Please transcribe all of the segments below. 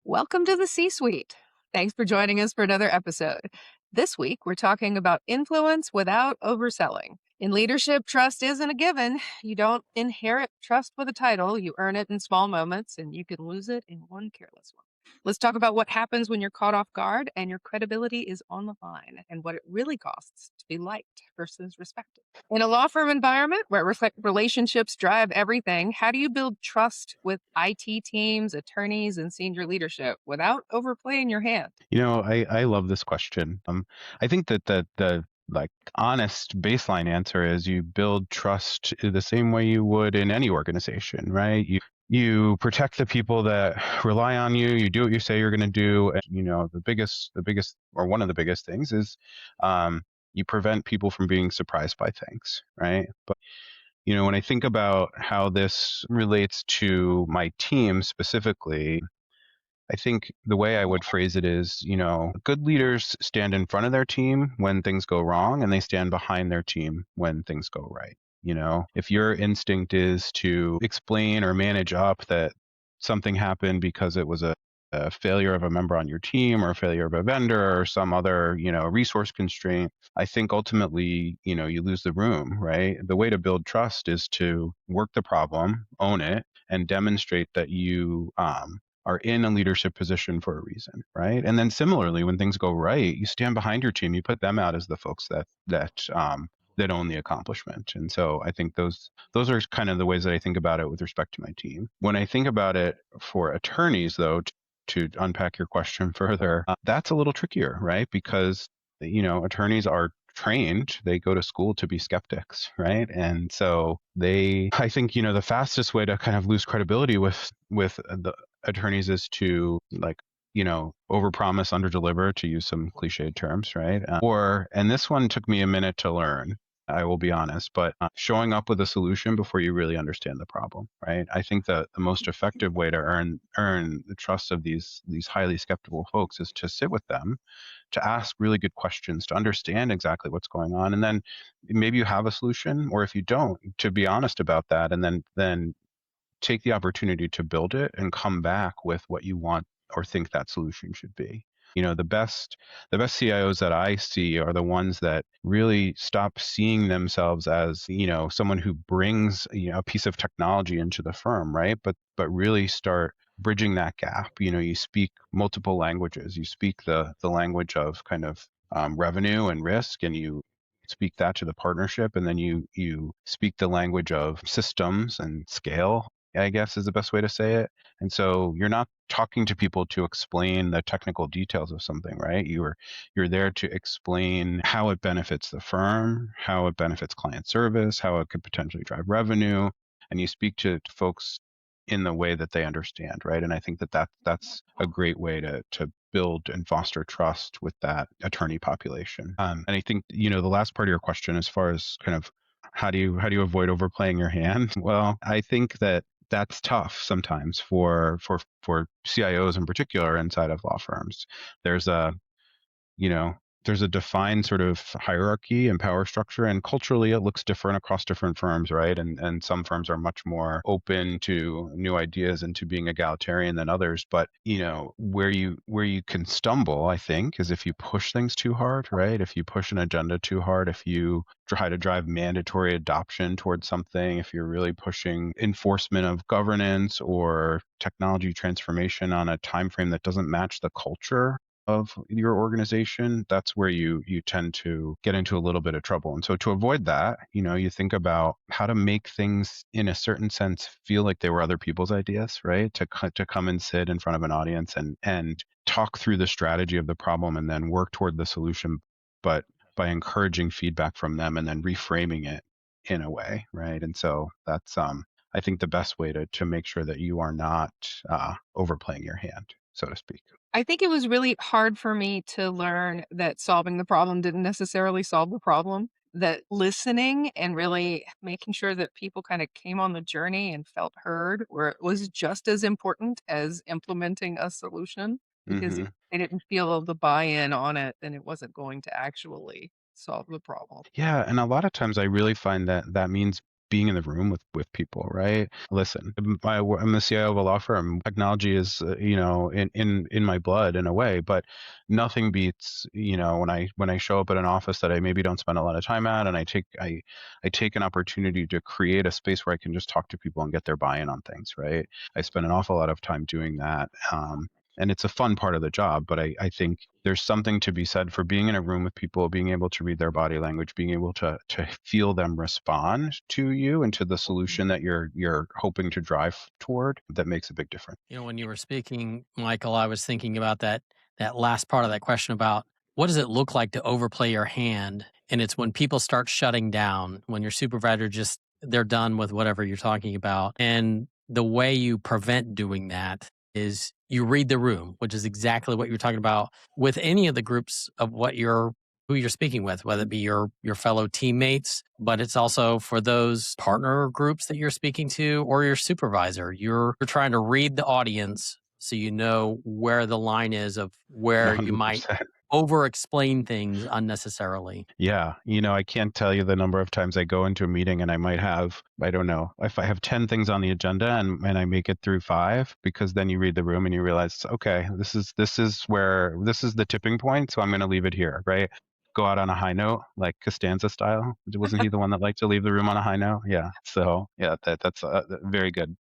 Welcome to the C-Suite. Thanks for joining us for another episode. This week, we're talking about influence without overselling. In leadership, trust isn't a given. You don't inherit trust with a title, you earn it in small moments, and you can lose it in one careless one. Let's talk about what happens when you're caught off guard and your credibility is on the line, and what it really costs to be liked versus respected. In a law firm environment where relationships drive everything, how do you build trust with IT teams, attorneys, and senior leadership without overplaying your hand? I love this question. I think that the like honest baseline answer is you build trust the same way you would in any organization, right? You protect the people that rely on you. You do what you say you're going to do. And, the biggest, or one of the biggest things is, you prevent people from being surprised by things, right? But when I think about how this relates to my team specifically, I think the way I would phrase it is, good leaders stand in front of their team when things go wrong, and they stand behind their team when things go right. If your instinct is to explain or manage up that something happened because it was a failure of a member on your team or a failure of a vendor or some other, resource constraint, I think ultimately, you lose the room, right? The way to build trust is to work the problem, own it, and demonstrate that you are in a leadership position for a reason, right? And then similarly, when things go right, you stand behind your team. You put them out as the folks that own the accomplishment. And so I think those are kind of the ways that I think about it with respect to my team. When I think about it for attorneys, though, to unpack your question further, that's a little trickier, right? Because attorneys are trained, they go to school to be skeptics, right? And so I think, the fastest way to kind of lose credibility with the attorneys is to overpromise, underdeliver, to use some cliched terms, right? And this one took me a minute to learn, I will be honest, but showing up with a solution before you really understand the problem, right? I think that the most effective way to earn the trust of these highly skeptical folks is to sit with them, to ask really good questions, to understand exactly what's going on, and then maybe you have a solution, or if you don't, to be honest about that, and then take the opportunity to build it and come back with what you want or think that solution should be. The best CIOs that I see are the ones that really stop seeing themselves as, someone who brings, a piece of technology into the firm, right? But really start bridging that gap. You speak multiple languages. You speak the language of kind of revenue and risk, and you speak that to the partnership, and then you speak the language of systems and scale, I guess is the best way to say it. And so you're not talking to people to explain the technical details of something, right? You're there to explain how it benefits the firm, how it benefits client service, how it could potentially drive revenue, and you speak to folks in the way that they understand, right? And I think that's a great way to build and foster trust with that attorney population. And I think, the last part of your question, as far as kind of how do you avoid overplaying your hand? Well, I think that's tough sometimes for CIOs in particular inside of law firms. There's a you know, there's a defined sort of hierarchy and power structure, and culturally it looks different across different firms, right? And some firms are much more open to new ideas and to being egalitarian than others. But where you can stumble, I think, is if you push things too hard, right? If you push an agenda too hard, if you try to drive mandatory adoption towards something, if you're really pushing enforcement of governance or technology transformation on a time frame that doesn't match the culture of your organization, that's where you tend to get into a little bit of trouble. And so to avoid that, you think about how to make things in a certain sense feel like they were other people's ideas, right? To come and sit in front of an audience and talk through the strategy of the problem and then work toward the solution, but by encouraging feedback from them and then reframing it in a way, right? And so that's I think the best way to make sure that you are not overplaying your hand, so to speak. I think it was really hard for me to learn that solving the problem didn't necessarily solve the problem, that listening and really making sure that people kind of came on the journey and felt heard, where it was just as important as implementing a solution, because if Hmm. they didn't feel the buy-in on it, then it wasn't going to actually solve the problem. Yeah, and a lot of times I really find that that means being in the room with people, right? Listen, I'm the CIO of a law firm. Technology is, in my blood in a way, but nothing beats, when I show up at an office that I maybe don't spend a lot of time at, and I take an opportunity to create a space where I can just talk to people and get their buy-in on things, right? I spend an awful lot of time doing that. And it's a fun part of the job, but I think there's something to be said for being in a room with people, being able to read their body language, being able to feel them respond to you and to the solution that you're hoping to drive toward. That makes a big difference. When you were speaking, Michael, I was thinking about that last part of that question about what does it look like to overplay your hand? And it's when people start shutting down, when your supervisor just they're done with whatever you're talking about. And the way you prevent doing that is you read the room, which is exactly what you're talking about with any of the groups of who you're speaking with, whether it be your fellow teammates, but it's also for those partner groups that you're speaking to or your supervisor. You're trying to read the audience so you know where the line is of where you might 100%. over explain things unnecessarily. Yeah. I can't tell you the number of times I go into a meeting and I might have, I don't know, if I have 10 things on the agenda and I make it through five, because then you read the room and you realize, okay, this is the tipping point. So I'm going to leave it here, right? Go out on a high note, like Costanza style. Wasn't he the one that liked to leave the room on a high note? Yeah. So yeah, that's very good.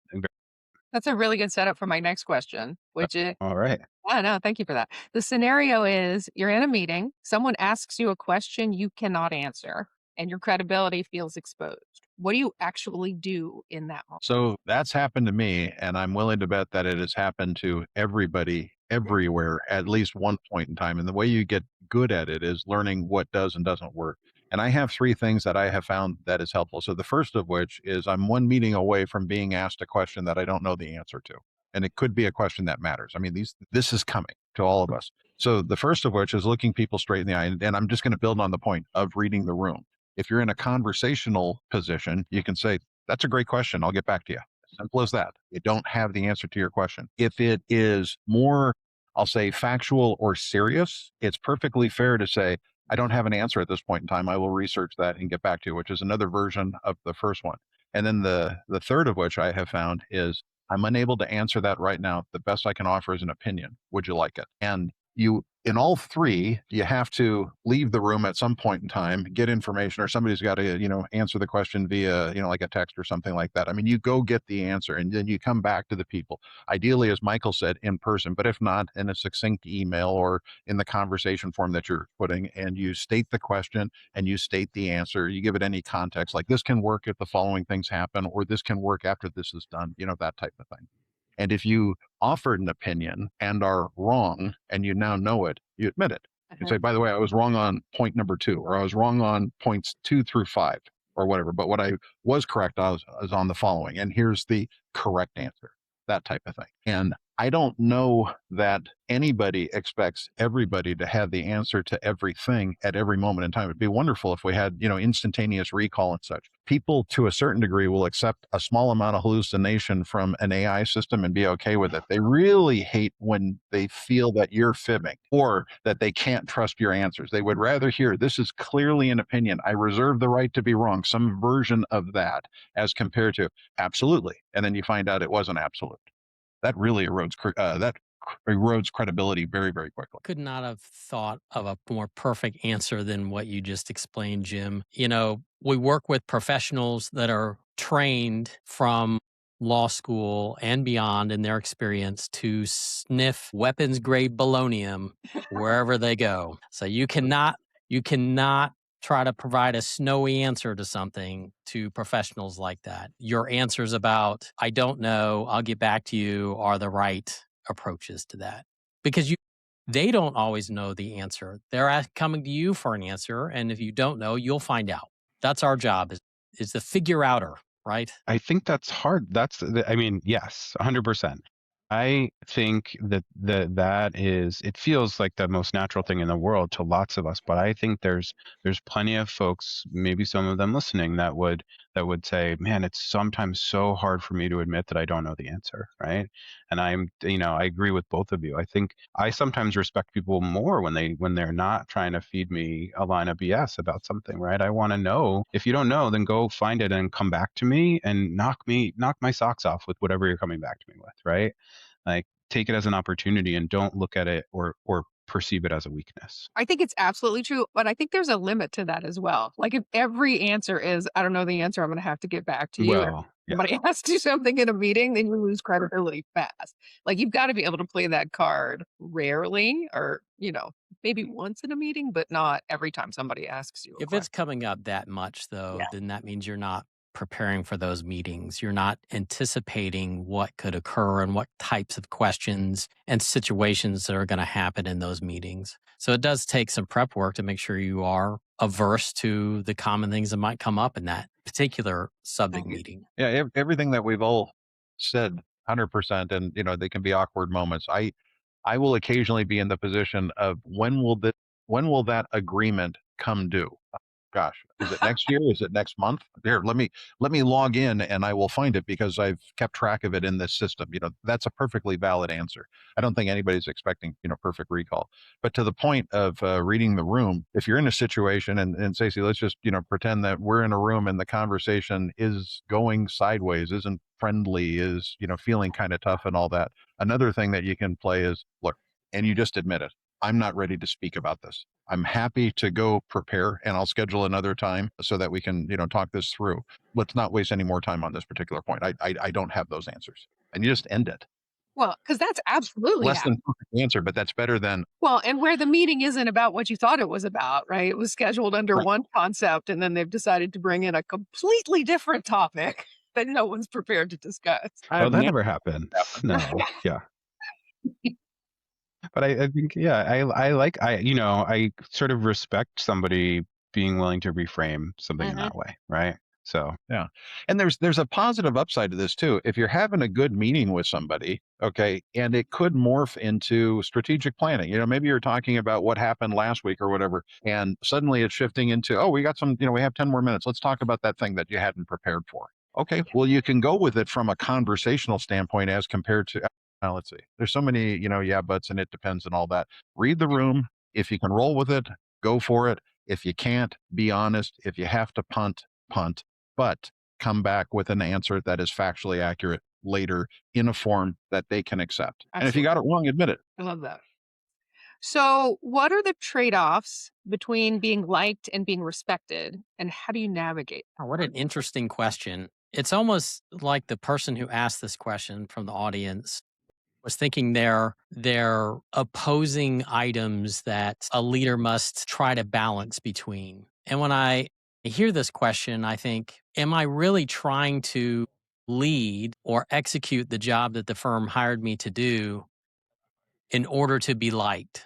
That's a really good setup for my next question, which is All right. yeah, no, thank you for that. The scenario is you're in a meeting, someone asks you a question you cannot answer, and your credibility feels exposed. What do you actually do in that moment? So that's happened to me, and I'm willing to bet that it has happened to everybody everywhere at least one point in time. And the way you get good at it is learning what does and doesn't work. And I have three things that I have found that is helpful. So the first of which is I'm one meeting away from being asked a question that I don't know the answer to. And it could be a question that matters. I mean, this is coming to all of us. So the first of which is looking people straight in the eye. And I'm just going to build on the point of reading the room. If you're in a conversational position, you can say, that's a great question. I'll get back to you. Simple as that. You don't have the answer to your question. If it is more, I'll say, factual or serious, it's perfectly fair to say, I don't have an answer at this point in time. I will research that and get back to you, which is another version of the first one. And then the third of which I have found is I'm unable to answer that right now. The best I can offer is an opinion. Would you like it? And you in all three, you have to leave the room at some point in time, get information, or somebody's got to, answer the question via, like a text or something like that. I mean, you go get the answer and then you come back to the people. Ideally, as Michael said, in person, but if not, in a succinct email or in the conversation form that you're putting, and you state the question and you state the answer. You give it any context, like this can work if the following things happen, or this can work after this is done, that type of thing. And if you offered an opinion and are wrong and you now know it, you admit it. You Uh-huh. say, by the way, I was wrong on point number two, or I was wrong on points 2 through 5, or whatever. But what I was correct was on the following. And here's the correct answer, that type of thing. And I don't know that anybody expects everybody to have the answer to everything at every moment in time. It'd be wonderful if we had, instantaneous recall and such. People to a certain degree will accept a small amount of hallucination from an AI system and be okay with it. They really hate when they feel that you're fibbing or that they can't trust your answers. They would rather hear, this is clearly an opinion. I reserve the right to be wrong, some version of that, as compared to absolutely. And then you find out it wasn't absolute. That really erodes credibility very, very quickly. Could not have thought of a more perfect answer than what you just explained, Jim. We work with professionals that are trained from law school and beyond in their experience to sniff weapons grade polonium wherever they go. So you cannot try to provide a snowy answer to something to professionals like that. Your answers about I don't know, I'll get back to you are the right approaches to that because they don't always know the answer. They're coming to you for an answer, and if you don't know, you'll find out. That's our job is the figure outer, right? I think that's hard. I mean, yes, 100%. I think that is, it feels like the most natural thing in the world to lots of us, but I think there's plenty of folks, maybe some of them listening, that would say, man, it's sometimes so hard for me to admit that I don't know the answer, right? And I agree with both of you. I think I sometimes respect people more when they're not trying to feed me a line of BS about something, right? I want to know. If you don't know, then go find it and come back to me and knock my socks off with whatever you're coming back to me with, right? Like, take it as an opportunity and don't look at it or perceive it as a weakness. I think it's absolutely true, but I think there's a limit to that as well. Like if every answer is, I don't know the answer, I'm going to have to get back to you. If Well, yeah. somebody asks you something in a meeting, then you lose credibility fast. Like you've got to be able to play that card rarely or, maybe once in a meeting, but not every time somebody asks you a If question. it's coming up that much, though, Yeah. then that means you're not preparing for those meetings. You're not anticipating what could occur and what types of questions and situations that are going to happen in those meetings. So it does take some prep work to make sure you are averse to the common things that might come up in that particular subject Mhm. meeting. Yeah, everything that we've all said, 100%, and they can be awkward moments. I will occasionally be in the position of when will that agreement come due? Gosh, is it next year? Is it next month? Here, let me log in and I will find it because I've kept track of it in this system. That's a perfectly valid answer. I don't think anybody's expecting perfect recall. But to the point of reading the room, if you're in a situation, and Stacey, let's just pretend that we're in a room and the conversation is going sideways, isn't friendly, is feeling kind of tough and all that. Another thing that you can play is, look, and you just admit it. I'm not ready to speak about this. I'm happy to go prepare and I'll schedule another time so that we can, talk this through. Let's not waste any more time on this particular point. I don't have those answers. And you just end it. Well, because that's absolutely Less happened. than perfect answer, but that's better than Well, and where the meeting isn't about what you thought it was about, right? It was scheduled under right. one concept, and then they've decided to bring in a completely different topic that no one's prepared to discuss. Oh, I've that never never had happens. that No. Yeah. But I think, yeah, I sort of respect somebody being willing to reframe something in Mhm. that way, right? So Yeah. And there's a positive upside to this too. If you're having a good meeting with somebody, okay, and it could morph into strategic planning. Maybe you're talking about what happened last week or whatever, and suddenly it's shifting into, oh, we got some, we have 10 more minutes. Let's talk about that thing that you hadn't prepared for. Okay, well, you can go with it from a conversational standpoint as compared to, let's see, there's so many, yeah, buts and it depends and all that. Read the room. If you can roll with it, go for it. If you can't, be honest. If you have to punt, punt, but come back with an answer that is factually accurate later in a form that they can accept. And if you Absolutely. got it wrong, admit it. I love that. So, what are the trade offs between being liked and being respected? And how do you navigate? Oh, what an interesting question. It's almost like the person who asked this question from the audience was thinking they're opposing items that a leader must try to balance between. And when I hear this question, I think, am I really trying to lead or execute the job that the firm hired me to do in order to be liked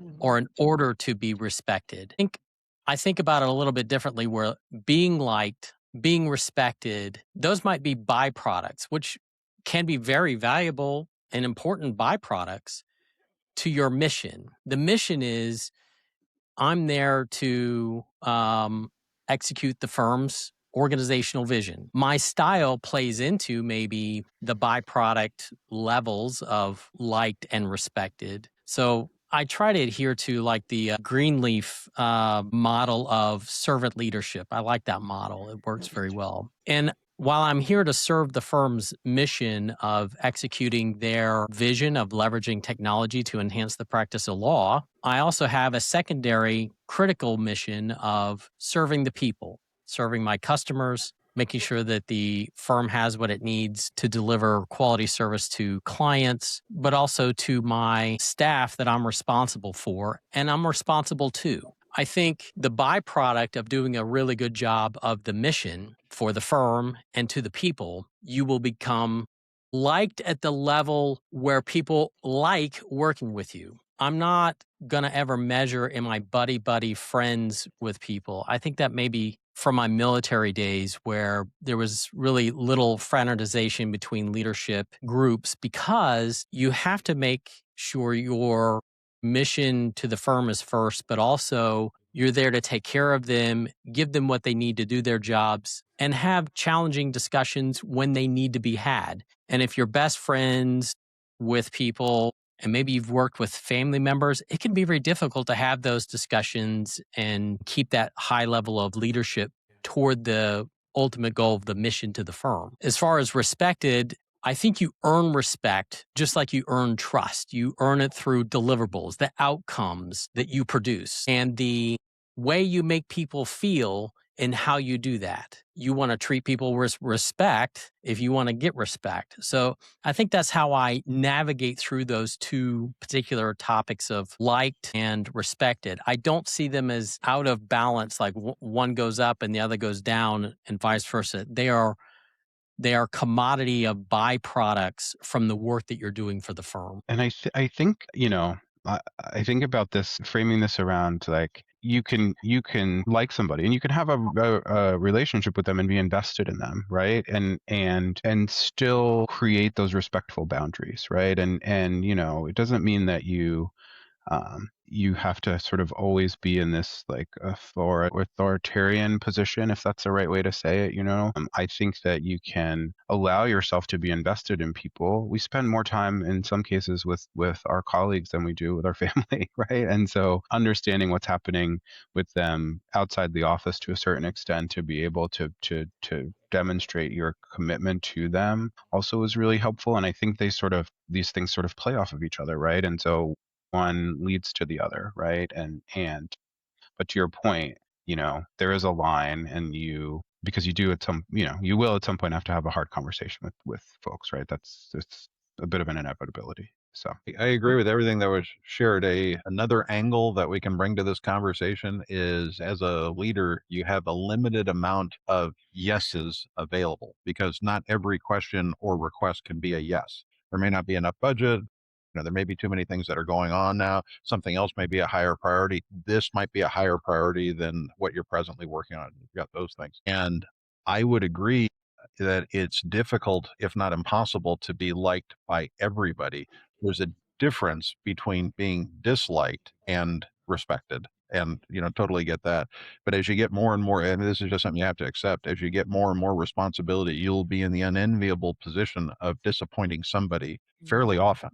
Mhm. or in order to be respected? I think about it a little bit differently where being liked, being respected, those might be byproducts, which can be very valuable and important byproducts to your mission. The mission is I'm there to execute the firm's organizational vision. My style plays into maybe the byproduct levels of liked and respected. So I try to adhere to like the Greenleaf model of servant leadership. I like that model. It works very well. And while I'm here to serve the firm's mission of executing their vision of leveraging technology to enhance the practice of law, I also have a secondary critical mission of serving the people, serving my customers, making sure that the firm has what it needs to deliver quality service to clients, but also to my staff that I'm responsible for, and I'm responsible to. I think the byproduct of doing a really good job of the mission for the firm and to the people, you will become liked at the level where people like working with you. I'm not going to ever measure am I buddy buddy friends with people. I think that may be from my military days where there was really little fraternization between leadership groups because you have to make sure your mission to the firm is first, but also you're there to take care of them, give them what they need to do their jobs, and have challenging discussions when they need to be had. And if you're best friends with people and maybe you've worked with family members, it can be very difficult to have those discussions and keep that high level of leadership toward the ultimate goal of the mission to the firm. As far as respected, I think you earn respect just like you earn trust. You earn it through deliverables, the outcomes that you produce, and the way you make people feel in how you do that. You want to treat people with respect if you want to get respect. So I think that's how I navigate through those two particular topics of liked and respected. I don't see them as out of balance, like one goes up and the other goes down and vice versa. They are commodity of byproducts from the work that you're doing for the firm. And I think, I think about this, framing this around like you can like somebody and you can have a relationship with them and be invested in them, right? And still create those respectful boundaries, right? And it doesn't mean that you have to sort of always be in this like authoritarian position, if that's the right way to say it. I think that you can allow yourself to be invested in people. We spend more time in some cases with our colleagues than we do with our family, right? And so understanding what's happening with them outside the office to a certain extent to be able to demonstrate your commitment to them also is really helpful. And I think these things sort of play off of each other, right? And so one leads to the other, right? And but to your point, there is a line, and because you do at some, you will at some point have to have a hard conversation with folks, right? It's a bit of an inevitability. So I agree with everything that was shared. Another angle that we can bring to this conversation is, as a leader, you have a limited amount of yeses available because not every question or request can be a yes. There may not be enough budget. There may be too many things that are going on now. Something else may be a higher priority. This might be a higher priority than what you're presently working on. You've got those things. And I would agree that it's difficult, if not impossible, to be liked by everybody. There's a difference between being disliked and respected. And, totally get that. But as you get more and more, and this is just something you have to accept, as you get more and more responsibility, you'll be in the unenviable position of disappointing somebody fairly often.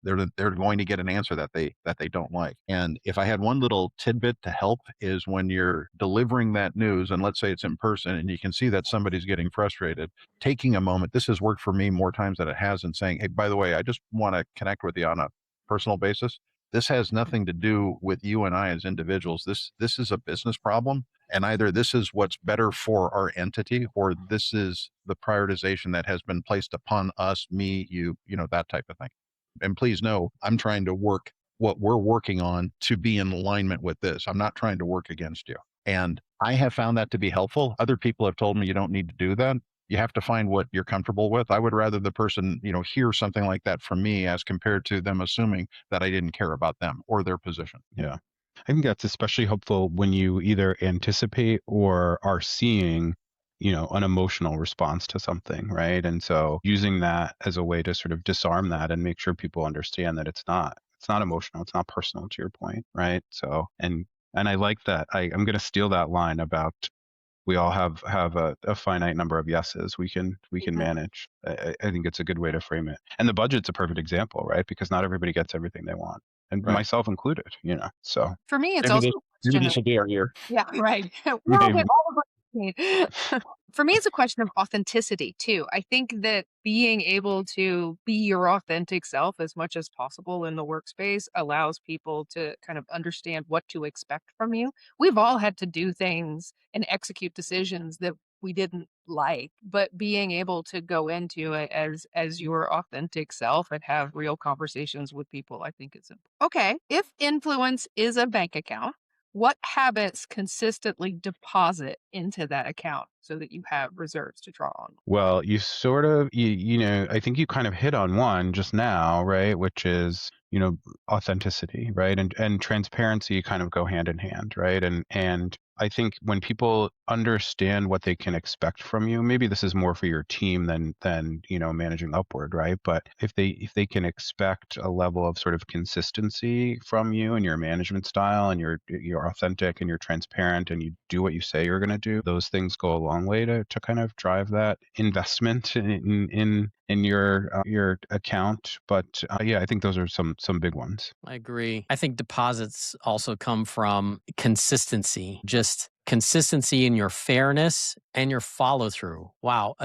They're going to get an answer that they don't like. And if I had one little tidbit to help, is when you're delivering that news, and let's say it's in person and you can see that somebody's getting frustrated, taking a moment. This has worked for me more times than it has, and saying, hey, by the way, I just want to connect with you on a personal basis. This has nothing to do with you and I as individuals. This is a business problem, and either this is what's better for our entity, or this is the prioritization that has been placed upon us, me, you, that type of thing. And please know, I'm trying to work what we're working on to be in alignment with this. I'm not trying to work against you. And I have found that to be helpful. Other people have told me you don't need to do that. You have to find what you're comfortable with. I would rather the person, hear something like that from me as compared to them assuming that I didn't care about them or their position. yeah, I think that's especially helpful when you either anticipate or are seeing, an emotional response to something, right? And so using that as a way to sort of disarm that and make sure people understand that it's not emotional, it's not personal, to your point, right? So and I like that. I'm going to steal that line about we all have a finite number of yeses we can manage. I think it's a good way to frame it. And the budget's a perfect example, right? Because not everybody gets everything they want, and Right. myself included. So For me, it's Maybe also this, a maybe question this of, will be our year. yeah, right. We're all maybe. all of us need. For me, it's a question of authenticity too. I think that being able to be your authentic self as much as possible in the workspace allows people to kind of understand what to expect from you. We've all had to do things and execute decisions that we didn't like, but being able to go into it as your authentic self and have real conversations with people, I think is important. Okay, if influence is a bank account, what habits consistently deposit into that account so that you have reserves to draw on? Well, you sort of I think you kind of hit on one just now, right? Which is authenticity, right? And transparency kind of go hand in hand, right? And I think when people understand what they can expect from you, maybe this is more for your team than managing upward, right? But if they can expect a level of sort of consistency from you and your management style, and you're authentic and you're transparent and you do what you say you're going to do, those things go a long way to kind of drive that investment in your account. But yeah, I think those are some big ones. I agree. I think deposits also come from consistency, just consistency in your fairness and your follow through. Wow.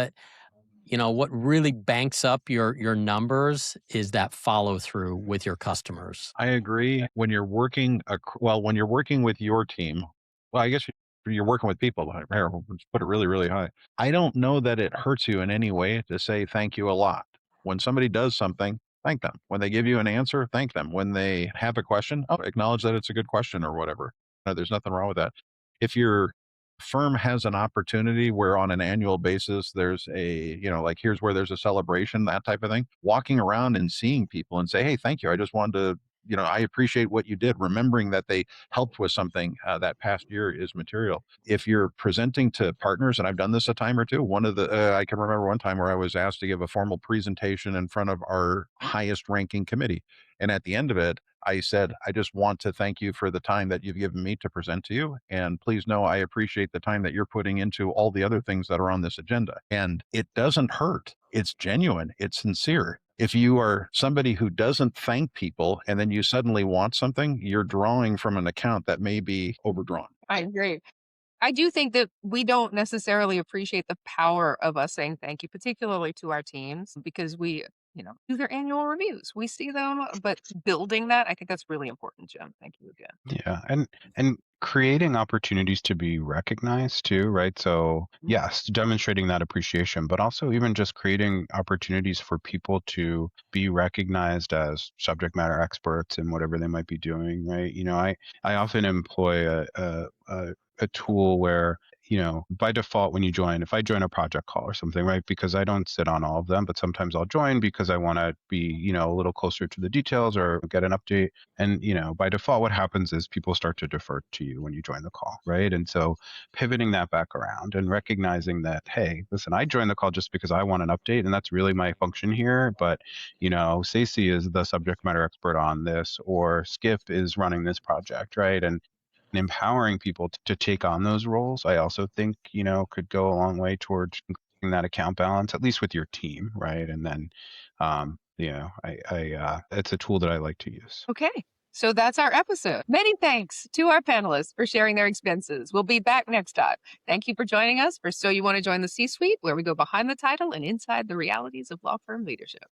What really banks up your numbers is that follow through with your customers. I agree. When you're working with your team, well, I guess you're working with people. Here, let's put it really, really high. I don't know that it hurts you in any way to say thank you a lot. When somebody does something, thank them. When they give you an answer, thank them. When they have a question, acknowledge that it's a good question or whatever. No, there's nothing wrong with that. If your firm has an opportunity where on an annual basis there's like here's where there's a celebration, that type of thing, walking around and seeing people and say, hey, thank you, I just wanted to, I appreciate what you did, remembering that they helped with something that past year is material. If you're presenting to partners, and I've done this a time or two, I can remember one time where I was asked to give a formal presentation in front of our highest ranking committee, and at the end of it I said, I just want to thank you for the time that you've given me to present to you. And please know I appreciate the time that you're putting into all the other things that are on this agenda. And it doesn't hurt. It's genuine. It's sincere. If you are somebody who doesn't thank people and then you suddenly want something, you're drawing from an account that may be overdrawn. I agree. I do think that we don't necessarily appreciate the power of us saying thank you, particularly to our teams, because we, do their annual reviews. We see them, but building that, I think that's really important, Jim. Thank you again. Yeah, and creating opportunities to be recognized too, right? So yes, demonstrating that appreciation, but also even just creating opportunities for people to be recognized as subject matter experts in whatever they might be doing, right? I often employ a tool where by default, when you join, if I join a project call or something, right, because I don't sit on all of them, but sometimes I'll join because I want to be, a little closer to the details or get an update. And, by default, what happens is people start to defer to you when you join the call, right? And so pivoting that back around and recognizing that, hey, listen, I joined the call just because I want an update, and that's really my function here. But, Stacey is the subject matter expert on this, or Skip is running this project, right? And empowering people to take on those roles, I also think, could go a long way towards increasing that account balance, at least with your team, right? And then, it's a tool that I like to use. Okay. So that's our episode. Many thanks to our panelists for sharing their expenses. We'll be back next time. Thank you for joining us for So You Want to Join the C-Suite, where we go behind the title and inside the realities of law firm leadership.